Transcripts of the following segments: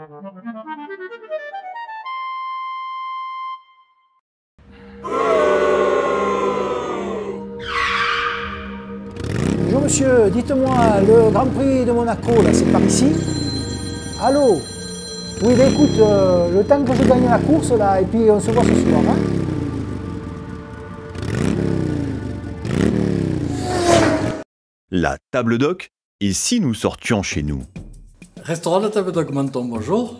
Bonjour monsieur, dites-moi, le Grand Prix de Monaco, là, c'est par ici? Allô? Oui, ben écoute, le temps que je gagne la course, là, et puis on se voit ce soir, hein? La table d'oc, et si nous sortions chez nous? Restaurant de la table d'oc Menton, bonjour.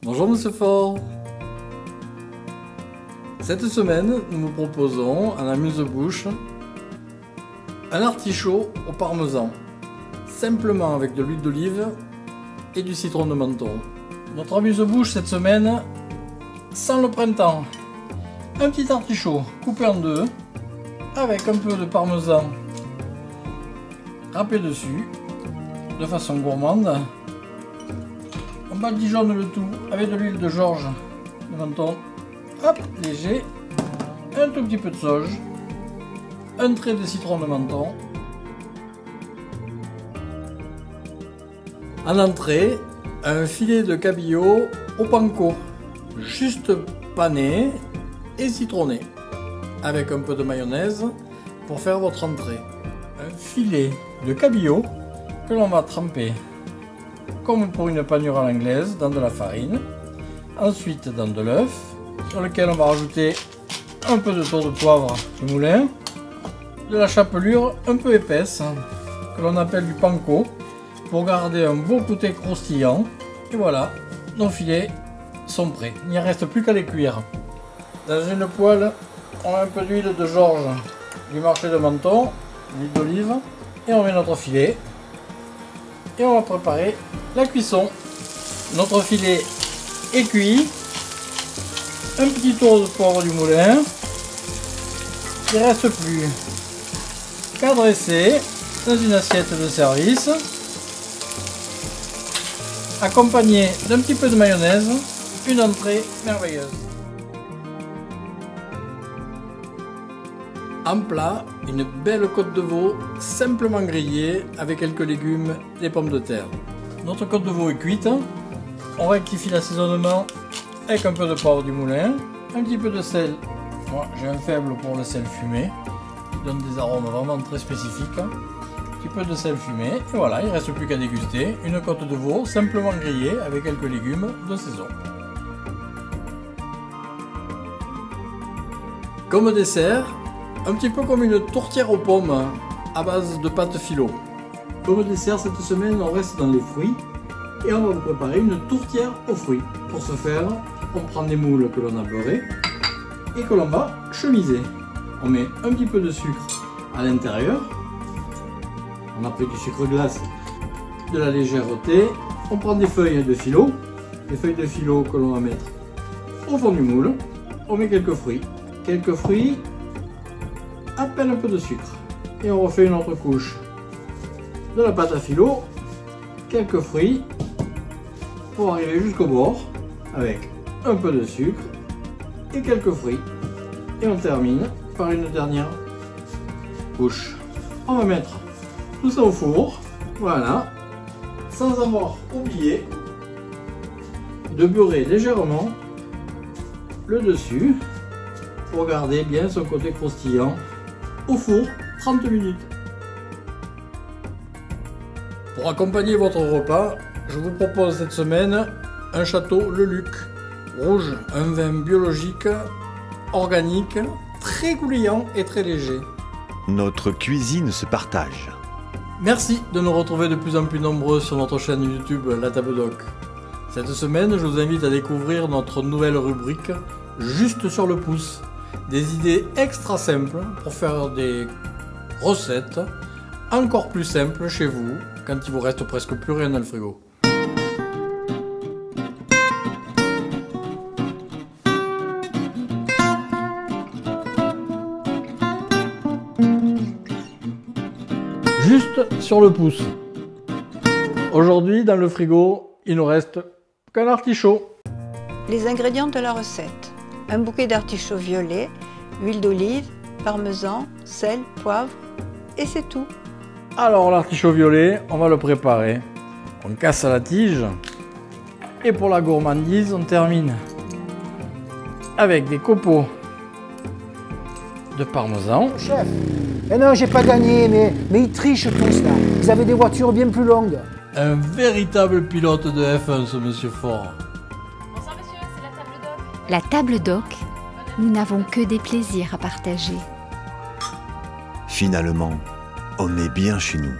Bonjour monsieur Fort. Cette semaine, nous vous proposons en amuse-bouche un artichaut au parmesan, simplement avec de l'huile d'olive et du citron de Menton. Notre amuse-bouche cette semaine, sans le printemps, un petit artichaut coupé en deux, avec un peu de parmesan râpé dessus, de façon gourmande. On badigeonne le tout avec de l'huile de Georges de Menton, hop, léger, un tout petit peu de sauge, un trait de citron de Menton. En entrée, un filet de cabillaud au panko, juste pané et citronné, avec un peu de mayonnaise pour faire votre entrée. Un filet de cabillaud que l'on va tremper comme pour une panure à l'anglaise dans de la farine, ensuite dans de l'œuf sur lequel on va rajouter un peu de tour de poivre du moulin, de la chapelure un peu épaisse que l'on appelle du panko pour garder un beau côté croustillant. Et voilà, nos filets sont prêts, il n'y reste plus qu'à les cuire. Dans une poêle, on met un peu d'huile de Georges du marché de Menton, l'huile d'olive, et on met notre filet et on va préparer la cuisson. Notre filet est cuit, un petit tour de poivre du moulin, il ne reste plus qu'à dresser dans une assiette de service, accompagné d'un petit peu de mayonnaise, une entrée merveilleuse. En plat, une belle côte de veau simplement grillée avec quelques légumes et des pommes de terre. Notre côte de veau est cuite. On rectifie l'assaisonnement avec un peu de poivre du moulin, un petit peu de sel. Moi, j'ai un faible pour le sel fumé, qui donne des arômes vraiment très spécifiques. Un petit peu de sel fumé, et voilà, il ne reste plus qu'à déguster. Une côte de veau simplement grillée avec quelques légumes de saison. Comme dessert, un petit peu comme une tourtière aux pommes à base de pâte philo. Comme dessert, cette semaine, on reste dans les fruits et on va vous préparer une tourtière aux fruits. Pour ce faire, on prend des moules que l'on a beurrés et que l'on va chemiser. On met un petit peu de sucre à l'intérieur. On a pris du sucre glace, de la légèreté. On prend des feuilles de philo, des feuilles de philo que l'on va mettre au fond du moule. On met quelques fruits. À peine un peu de sucre et on refait une autre couche de la pâte à philo, quelques fruits pour arriver jusqu'au bord avec un peu de sucre et quelques fruits et on termine par une dernière couche. On va mettre tout ça au four, voilà, sans avoir oublié de beurrer légèrement le dessus pour garder bien son côté croustillant. Au four, 30 minutes. Pour accompagner votre repas, je vous propose cette semaine un château Le Luc rouge, un vin biologique, organique, très goulayant et très léger. Notre cuisine se partage. Merci de nous retrouver de plus en plus nombreux sur notre chaîne YouTube La Table d'Oc. Cette semaine, je vous invite à découvrir notre nouvelle rubrique Juste sur le pouce. Des idées extra simples pour faire des recettes encore plus simples chez vous quand il vous reste presque plus rien dans le frigo. Juste sur le pouce. Aujourd'hui, dans le frigo, il nous reste qu'un artichaut. Les ingrédients de la recette. Un bouquet d'artichauts violets, huile d'olive, parmesan, sel, poivre et c'est tout. Alors l'artichaut violet, on va le préparer. On casse la tige Et pour la gourmandise, on termine avec des copeaux de parmesan. Chef, eh non, j'ai pas gagné, mais ils trichent tous là. Ils avaient des voitures bien plus longues. Un véritable pilote de F1, ce monsieur Fort. Bonsoir monsieur, c'est la table d'hôte. La table d'hôte, nous n'avons que des plaisirs à partager. Finalement, on est bien chez nous.